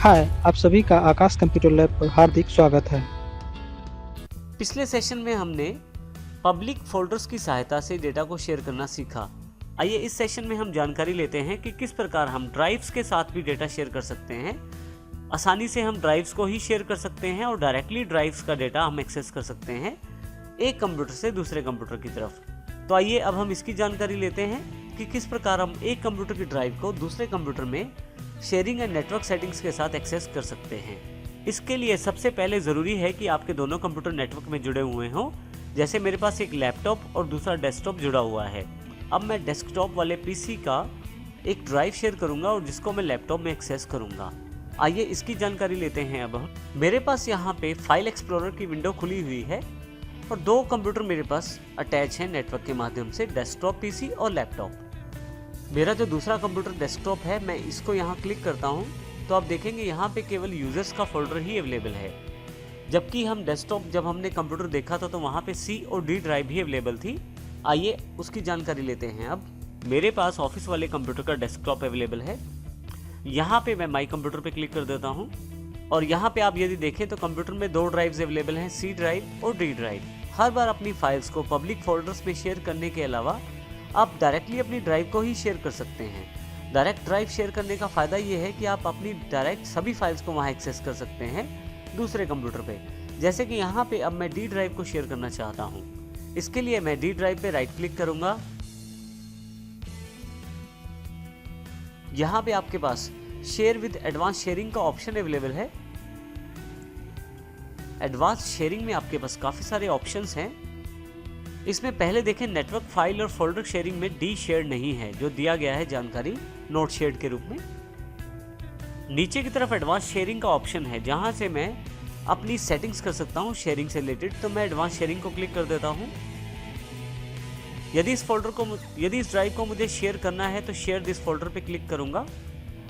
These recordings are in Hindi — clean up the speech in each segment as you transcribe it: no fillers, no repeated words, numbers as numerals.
हाय, आप सभी का आकाश कंप्यूटर लैब पर हार्दिक स्वागत है। पिछले सेशन में हमने पब्लिक फोल्डर्स की सहायता से डेटा को शेयर करना सीखा। आइए इस सेशन में हम जानकारी लेते हैं कि किस प्रकार हम ड्राइव्स के साथ भी डेटा शेयर कर सकते हैं। आसानी से हम ड्राइव्स को ही शेयर कर सकते हैं और डायरेक्टली ड्राइव्स का डेटा हम एक्सेस कर सकते हैं एक कंप्यूटर से दूसरे कंप्यूटर की तरफ। तो आइए अब हम इसकी जानकारी लेते हैं कि किस प्रकार हम एक कंप्यूटर की ड्राइव को दूसरे कंप्यूटर में शेयरिंग एंड नेटवर्क सेटिंग्स के साथ एक्सेस कर सकते हैं। इसके लिए सबसे पहले ज़रूरी है कि आपके दोनों कंप्यूटर नेटवर्क में जुड़े हुए हों। जैसे मेरे पास एक लैपटॉप और दूसरा डेस्कटॉप जुड़ा हुआ है। अब मैं डेस्कटॉप वाले पीसी का एक ड्राइव शेयर करूंगा और जिसको मैं लैपटॉप में एक्सेस करूंगा। आइए इसकी जानकारी लेते हैं। अब मेरे पास यहाँ पे फाइल एक्सप्लोरर की विंडो खुली हुई है और दो कंप्यूटर मेरे पास अटैच हैं नेटवर्क के माध्यम से, डेस्कटॉप पीसी और लैपटॉप। मेरा जो दूसरा कंप्यूटर डेस्कटॉप है, मैं इसको यहाँ क्लिक करता हूँ तो आप देखेंगे यहाँ पे केवल यूजर्स का फोल्डर ही अवेलेबल है। जबकि हम डेस्कटॉप जब हमने कंप्यूटर देखा था तो वहाँ पे सी और डी ड्राइव भी अवेलेबल थी। आइए उसकी जानकारी लेते हैं। अब मेरे पास ऑफिस वाले कंप्यूटर का डेस्कटॉप अवेलेबल है। यहाँ पे मैं माई कंप्यूटर पे क्लिक कर देता हूँ और यहाँ पे आप यदि देखें तो कंप्यूटर में दो ड्राइव्स अवेलेबल हैं, सी ड्राइव और डी ड्राइव। हर बार अपनी फाइल्स को पब्लिक फोल्डर्स में शेयर करने के अलावा आप डायरेक्टली अपनी ड्राइव को ही शेयर कर सकते हैं। डायरेक्ट ड्राइव शेयर करने का फ़ायदा ये है कि आप अपनी डायरेक्ट सभी फाइल्स को वहाँ एक्सेस कर सकते हैं दूसरे कंप्यूटर पे। जैसे कि यहाँ पे अब मैं डी ड्राइव को शेयर करना चाहता हूँ। इसके लिए मैं डी ड्राइव पे राइट क्लिक करूँगा। यहाँ पे आपके पास शेयर विद एडवांस शेयरिंग का ऑप्शन अवेलेबल है। एडवांस शेयरिंग में आपके पास काफ़ी सारे ऑप्शंस हैं। इसमें पहले देखें नेटवर्क फाइल और फोल्डर शेयरिंग में डी शेयर नहीं है, जो दिया गया है जानकारी नोट शेयर्ड के रूप में। नीचे की तरफ एडवांस शेयरिंग का ऑप्शन है जहां से मैं अपनी सेटिंग्स कर सकता हूं शेयरिंग से रिलेटेड। तो मैं एडवांस शेयरिंग को क्लिक कर देता हूं। यदि इस ड्राइव को मुझे शेयर करना है तो शेयर दिस फोल्डर पे क्लिक करूंगा।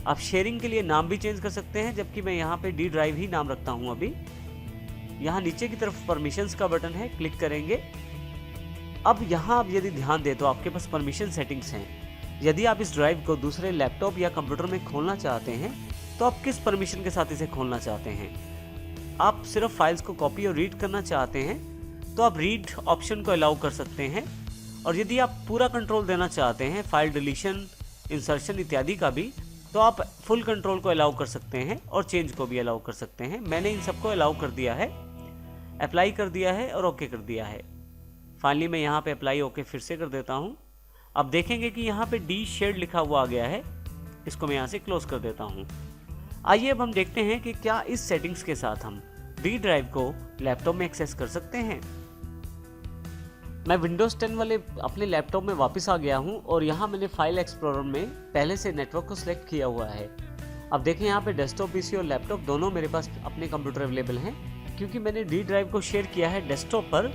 आप शेयरिंग के लिए नाम भी चेंज कर सकते हैं, जबकि मैं यहाँ पे डी ड्राइव ही नाम रखता हूँ। अभी यहाँ नीचे की तरफ परमिशंस का बटन है, क्लिक करेंगे। अब यहाँ आप यदि ध्यान दें तो आपके पास परमिशन सेटिंग्स हैं। यदि आप इस ड्राइव को दूसरे लैपटॉप या कंप्यूटर में खोलना चाहते हैं तो आप किस परमिशन के साथ इसे खोलना चाहते हैं। आप सिर्फ फाइल्स को कॉपी और रीड करना चाहते हैं तो आप रीड ऑप्शन को अलाउ कर सकते हैं। और यदि आप पूरा कंट्रोल देना चाहते हैं, फाइल डिलीशन, इंसर्शन इत्यादि का भी, तो आप फुल कंट्रोल को अलाउ कर सकते हैं और चेंज को भी अलाउ कर सकते हैं। मैंने इन सबको अलाउ कर दिया है, अप्लाई कर दिया है और ओके कर दिया है। फाइनली मैं यहाँ पे अप्लाई ओके फिर से कर देता हूँ। अब देखेंगे कि यहाँ पे डी शेयर्ड लिखा हुआ आ गया है। इसको मैं यहाँ से क्लोज कर देता हूँ। आइए अब हम देखते हैं कि क्या इस सेटिंग्स के साथ हम डी ड्राइव को लैपटॉप में एक्सेस कर सकते हैं। मैं विंडोज़ 10 वाले अपने लैपटॉप में वापस आ गया हूँ और यहाँ मैंने फाइल एक्सप्लोरर में पहले से नेटवर्क को सिलेक्ट किया हुआ है। अब देखें यहाँ पे डेस्कटॉप पीसी और लैपटॉप दोनों मेरे पास अपने कंप्यूटर अवेलेबल हैं, क्योंकि मैंने डी ड्राइव को शेयर किया है डेस्कटॉप पर।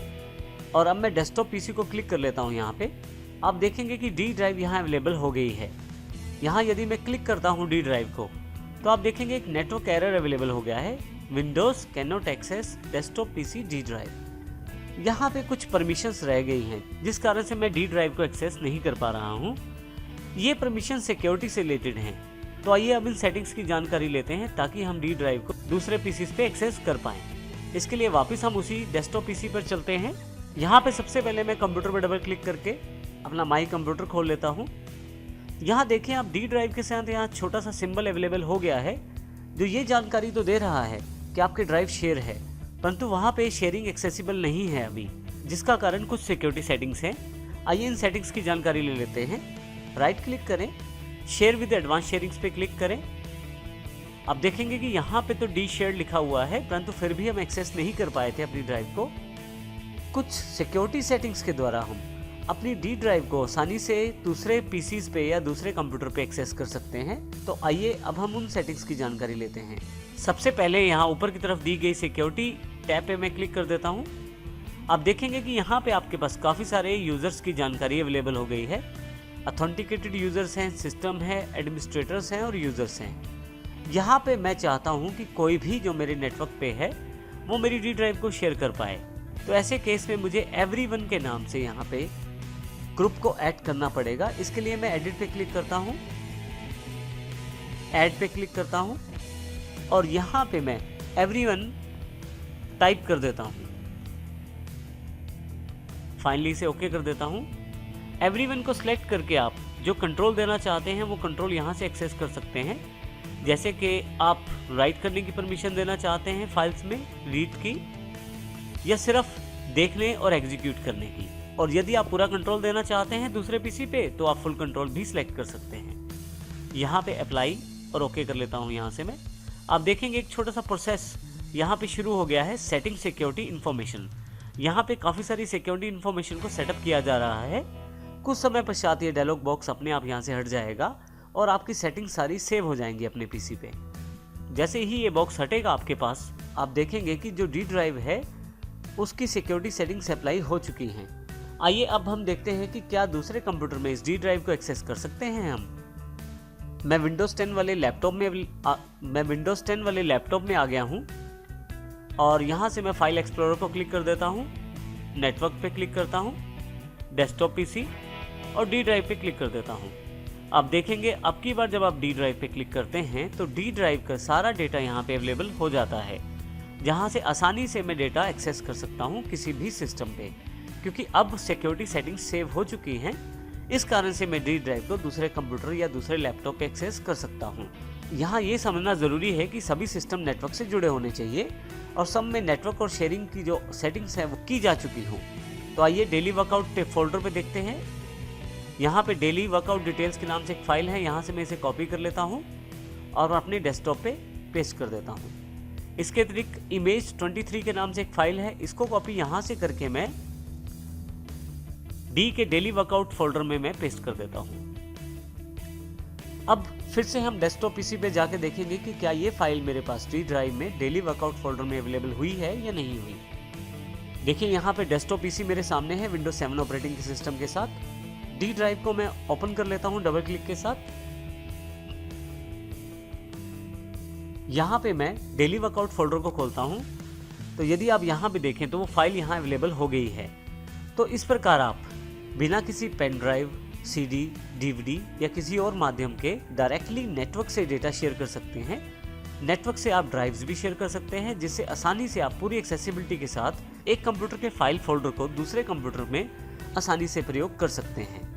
और अब मैं डेस्कटॉप पीसी को क्लिक कर लेता हूँ। यहाँ पे आप देखेंगे कि डी ड्राइव यहाँ अवेलेबल हो गई है। यहाँ यदि मैं क्लिक करता हूँ डी ड्राइव को तो आप देखेंगे एक नेटवर्क एरर अवेलेबल हो गया है, Windows can not access desktop PC D drive. यहाँ पे कुछ परमिशंस रह गई हैं जिस कारण से मैं डी ड्राइव को एक्सेस नहीं कर पा रहा हूँ। ये परमिशन सिक्योरिटी से रिलेटेड हैं। तो आइए अब इन सेटिंग्स की जानकारी लेते हैं ताकि हम डी ड्राइव को दूसरे पीसी पे एक्सेस कर पाएँ। इसके लिए वापस हम उसी डेस्कटॉप पीसी पर चलते हैं। यहाँ पे सबसे पहले मैं कंप्यूटर पर डबल क्लिक करके अपना माई कंप्यूटर खोल लेता हूँ। यहाँ देखें आप डी ड्राइव के साथ यहाँ छोटा सा सिंबल अवेलेबल हो गया है, जो ये जानकारी तो दे रहा है कि आपके ड्राइव शेयर है, परंतु वहाँ पे शेयरिंग एक्सेसिबल नहीं है अभी, जिसका कारण कुछ सिक्योरिटी सेटिंग्स हैं। आइए इन सेटिंग्स की जानकारी ले लेते हैं। राइट क्लिक करें, शेयर विद एडवांस शेयरिंग्स पे क्लिक करें। अब देखेंगे कि यहाँ पे तो डी शेयर लिखा हुआ है, परंतु फिर भी हम एक्सेस नहीं कर पाए थे अपनी ड्राइव को। कुछ सिक्योरिटी सेटिंग्स के द्वारा हम अपनी डी ड्राइव को आसानी से दूसरे पीसीज पे या दूसरे कंप्यूटर पे एक्सेस कर सकते हैं। तो आइए अब हम उन सेटिंग्स की जानकारी लेते हैं। सबसे पहले यहाँ ऊपर की तरफ दी गई सिक्योरिटी टैब पे मैं क्लिक कर देता हूँ। आप देखेंगे कि यहाँ पे आपके पास काफ़ी सारे यूज़र्स की जानकारी अवेलेबल हो गई है। अथेंटिकेटेड यूज़र्स हैं, सिस्टम है, एडमिनिस्ट्रेटर्स हैं और यूज़र्स हैं। यहाँ पे मैं चाहता हूँ कि कोई भी जो मेरे नेटवर्क पे है वो मेरी डी ड्राइव को शेयर कर पाए। तो ऐसे केस में मुझे एवरीवन के नाम से यहाँ पे ग्रुप को ऐड करना पड़ेगा। इसके लिए मैं एडिट पे क्लिक करता हूँ, ऐड पे क्लिक करता हूँ और यहाँ पे मैं एवरीवन टाइप कर देता हूँ। फाइनली इसे ओके कर देता हूँ। एवरीवन को सिलेक्ट करके आप जो कंट्रोल देना चाहते हैं वो कंट्रोल यहाँ से एक्सेस कर सकते हैं। जैसे कि आप राइट करने की परमिशन देना चाहते हैं फाइल्स में, रीड की, या सिर्फ देखने और एग्जीक्यूट करने की। और यदि आप पूरा कंट्रोल देना चाहते हैं दूसरे पीसी पे तो आप फुल कंट्रोल भी सिलेक्ट कर सकते हैं। यहाँ पे अप्लाई और ओके कर लेता हूँ। यहाँ से मैं आप देखेंगे एक छोटा सा प्रोसेस यहाँ पे शुरू हो गया है, सेटिंग सिक्योरिटी इन्फॉर्मेशन। यहाँ पे काफ़ी सारी सिक्योरिटी इन्फॉर्मेशन को सेटअप किया जा रहा है। कुछ समय पश्चात ये डायलॉग बॉक्स अपने आप यहाँ से हट जाएगा और आपकी सेटिंग सारी सेव हो जाएंगी अपने पीसी पे। जैसे ही ये बॉक्स हटेगा आपके पास, आप देखेंगे कि जो डी ड्राइव है उसकी सिक्योरिटी सेटिंग्स अप्लाई हो चुकी हैं। आइए अब हम देखते हैं कि क्या दूसरे कंप्यूटर में इस डी ड्राइव को एक्सेस कर सकते हैं हम। मैं विंडोज़ 10 वाले लैपटॉप में आ गया हूँ और यहाँ से मैं फाइल एक्सप्लोरर को क्लिक कर देता हूँ, नेटवर्क पे क्लिक करता हूँ, डेस्कटॉप पीसी और डी ड्राइव पे क्लिक कर देता हूँ। आप देखेंगे अब की बार जब आप डी ड्राइव पे क्लिक करते हैं तो डी ड्राइव का सारा डेटा यहाँ पे अवेलेबल हो जाता है, जहाँ से आसानी से मैं डेटा एक्सेस कर सकता हूँ किसी भी सिस्टम पे, क्योंकि अब सिक्योरिटी सेटिंग्स सेव हो चुकी हैं। इस कारण से मैं डी ड्राइव को दूसरे कंप्यूटर या दूसरे लैपटॉप पे एक्सेस कर सकता हूँ। यहाँ ये समझना ज़रूरी है कि सभी सिस्टम नेटवर्क से जुड़े होने चाहिए और सब में नेटवर्क और शेयरिंग की जो सेटिंग्स है वो की जा चुकी हो। तो आइए डेली वर्कआउट फोल्डर पे देखते हैं। यहाँ पे डेली वर्कआउट डिटेल्स के नाम से एक फाइल है, यहाँ से मैं इसे कॉपी कर लेता हूँ और अपने डेस्कटॉप पे पेस्ट कर देता हूँ। इसके अतिरिक्त इमेज 23 के नाम से एक फाइल है, इसको कॉपी यहाँ से करके मैं डी के डेली वर्कआउट फोल्डर में मैं पेस्ट कर देता हूँ। अब फिर से हम डेस्कटॉप पीसी पे जाके देखेंगे कि क्या ये फाइल मेरे पास डी ड्राइव में डेली वर्कआउट फोल्डर में अवेलेबल हुई है या नहीं हुई। देखिए यहाँ पे डेस्कटॉप पीसी मेरे सामने है विंडोज 7 ऑपरेटिंग के सिस्टम के साथ। डी ड्राइव को मैं ओपन कर लेता हूँ डबल क्लिक के साथ। यहाँ पे मैं डेली वर्कआउट फोल्डर को खोलता हूँ तो यदि आप यहाँ पे देखें तो वो फाइल यहाँ अवेलेबल हो गई है। तो इस प्रकार आप बिना किसी पेन ड्राइव, सीडी, डीवीडी या किसी और माध्यम के डायरेक्टली नेटवर्क से डेटा शेयर कर सकते हैं। नेटवर्क से आप ड्राइव्स भी शेयर कर सकते हैं, जिससे आसानी से आप पूरी एक्सेसिबिलिटी के साथ एक कंप्यूटर के फाइल फोल्डर को दूसरे कंप्यूटर में आसानी से प्रयोग कर सकते हैं।